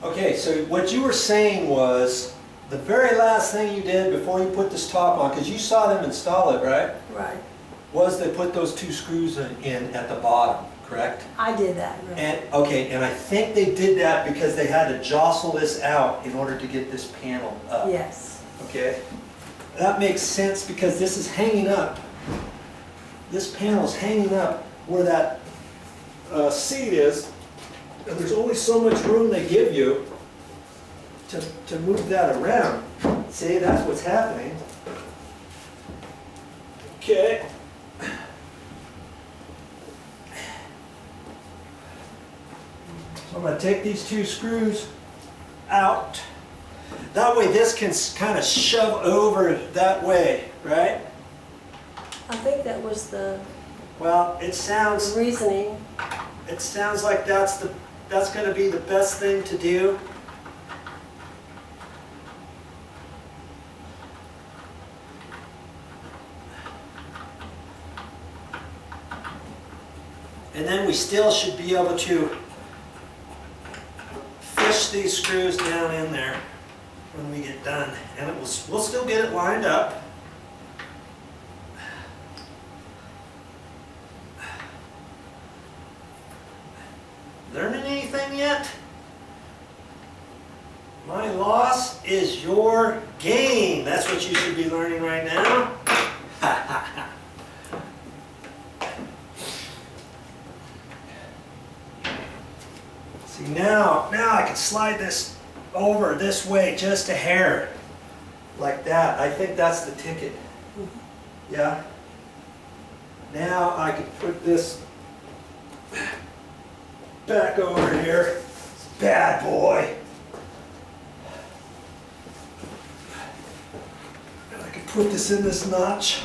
Okay, so what you were saying was the very last thing you did before you put this top on, because you saw them install it, right? Right. Was they put those two screws in at the bottom, correct? I did that, right. And, okay, and I think they did that because they had to jostle this out in order to get this panel up. Yes. Okay? That makes sense because this is hanging up. This panel is hanging up where that seat is, and there's only so much room they give you to move that around. See, that's what's happening. Okay. So I'm going to take these two screws out. That way this can kind of shove over that way, right? I think that was the Well, it sounds reasoning. like that's going to be the best thing to do. And then we still should be able to fish these screws down in there when we get done. And we'll still get it lined up. Learning anything yet? My loss is your gain. That's what you should be learning right now. See, now I can slide this over this way just a hair. Like that. I think that's the ticket. Yeah? Now I can put this back over here. Bad boy. And I can put this in this notch.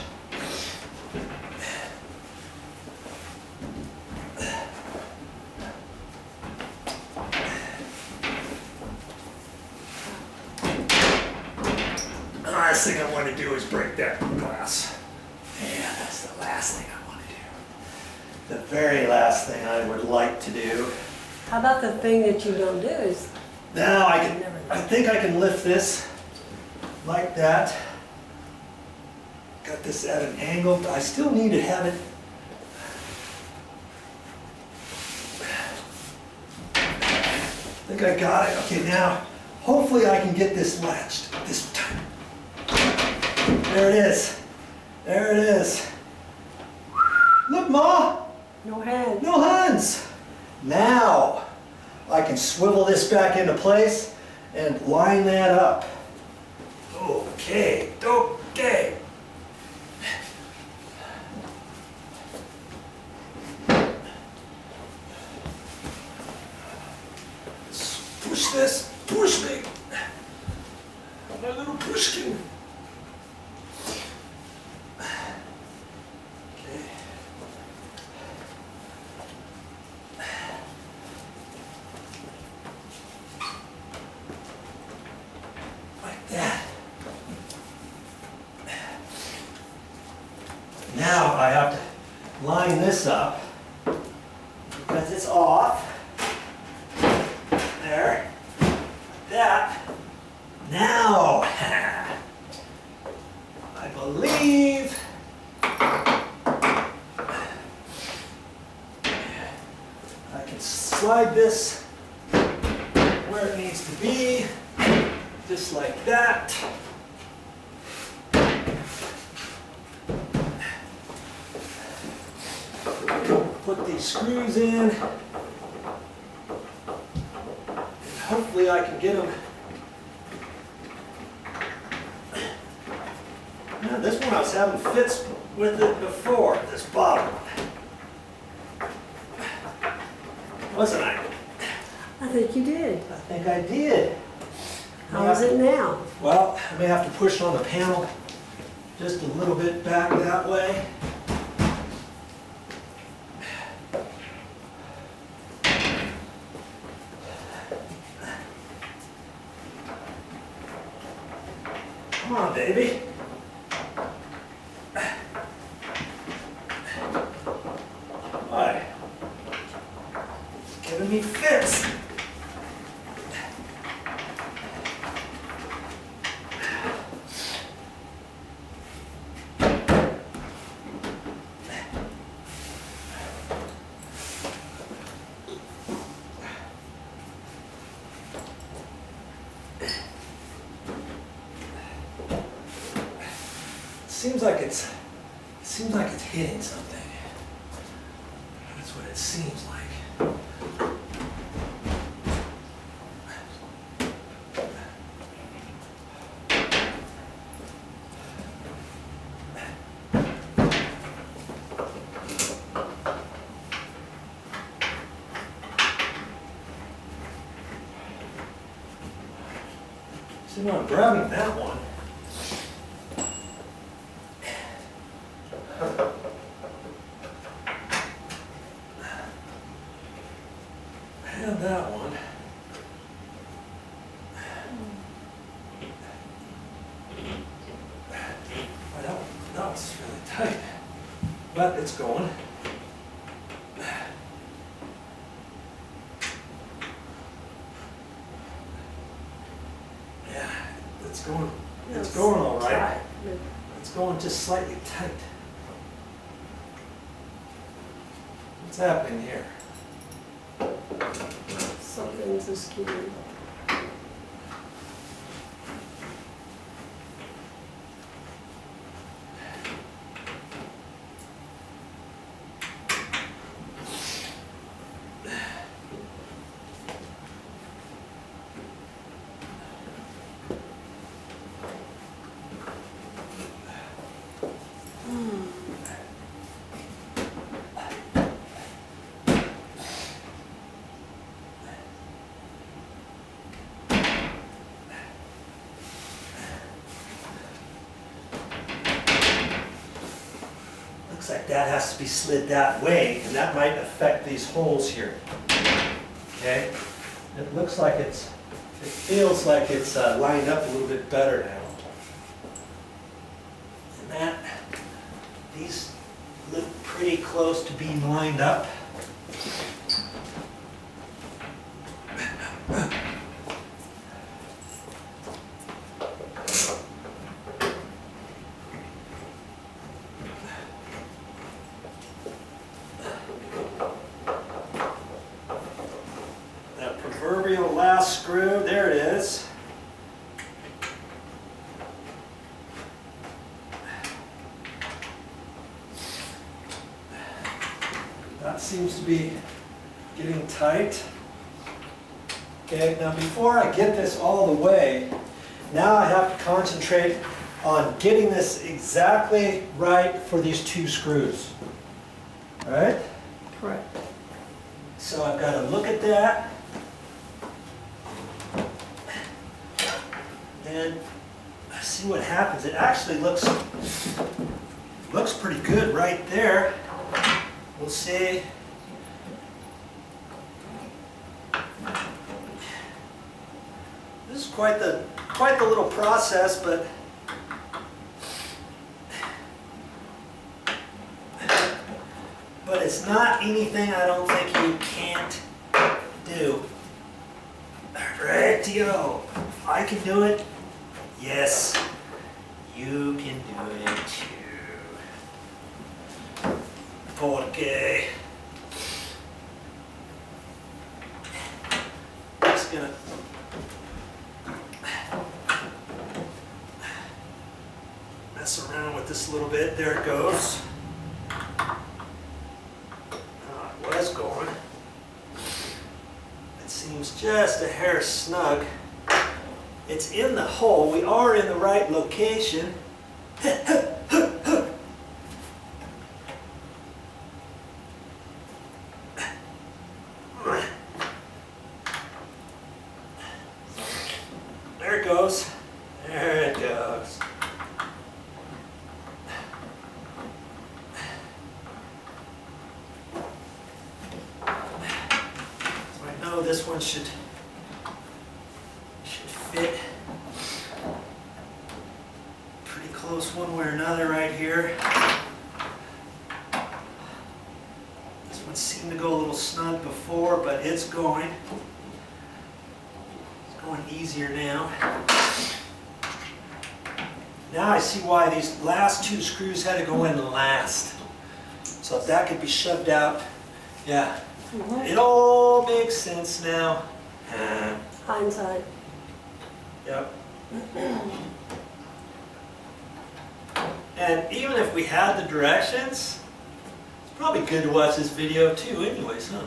The last thing I want to do is break that glass. Yeah, that's the last thing I want to do. The very last thing I would like to do. How about the thing that you don't do is Now I think I can lift this like that. Got this at an angle, but I still need to have it. I think I got it. Okay, now hopefully I can get this latched this time. There it is. There it is. Look, Ma! no hands. No hands! Now I can swivel this back into place and line that up. Okay, okay. Let's push this, push me. My little pushkin. Okay. Like that. Now I have to line this up because it's off. There. Like that. Now, I believe I can slide this where it needs to be, just like that. Put these screws in, and hopefully I can get them. Now this one I was having fits with it before, this bottom one. Wasn't I? I think you did. I think I did. How is it now? Well, I may have to push on the panel just a little bit back that way. Come on, baby. Why? It's giving me fits. seems like it's hitting something. That's what it seems like. See, when I'm grabbing that one, and that one, well, that was really tight, but it's going. It's going all right. It's going just slightly tight. What's happening here? Something's askew. Looks like that has to be slid that way, and that might affect these holes here. Okay? It looks like it feels like it's lined up a little bit better now. And these look pretty close to being lined up. That proverbial last screw, there it is. That seems to be getting tight. Okay, now before I get this all the way, now I have to concentrate on getting this exactly right for these two screws. All right? Correct. So I've got to look at that. And see what happens. It actually looks pretty good right there. We'll see. This is quite the little process, but it's not anything I don't think you can't do. Rightio. If I can do it, yes, you can do it too. Porque just gonna mess around with this a little bit. There it goes. It was going. It seems just a hair snug. It's in the hole. We are in the right location. There it goes. There it goes. So I know this one should fit pretty close one way or another right here. This one seemed to go a little snug before, but it's going. It's going easier now. Now I see why these last two screws had to go in last. So if that could be shoved out, yeah. It all makes sense now. Hindsight. Yep. And even if we had the directions, it's probably good to watch this video too anyways, huh?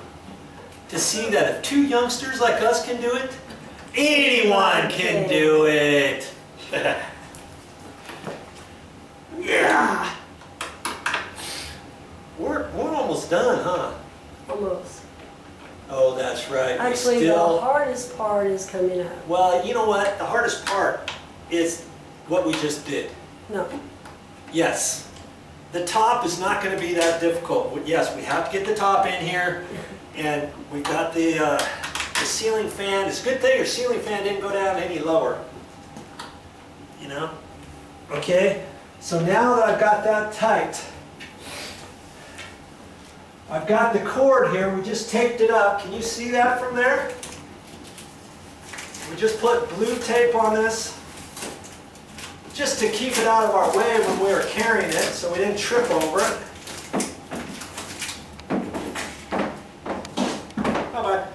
To see that if two youngsters like us can do it, anyone can do it. Yeah. We're almost done, huh? Almost. Oh, that's right. Actually, the hardest part is coming up. Well, you know what? The hardest part is what we just did. No. Yes. The top is not going to be that difficult. Yes, we have to get the top in here, and we've got the ceiling fan. It's a good thing your ceiling fan didn't go down any lower. You know? Okay, so now that I've got that tight, I've got the cord here. We just taped it up. Can you see that from there? We just put blue tape on this just to keep it out of our way when we were carrying it so we didn't trip over it. Bye-bye.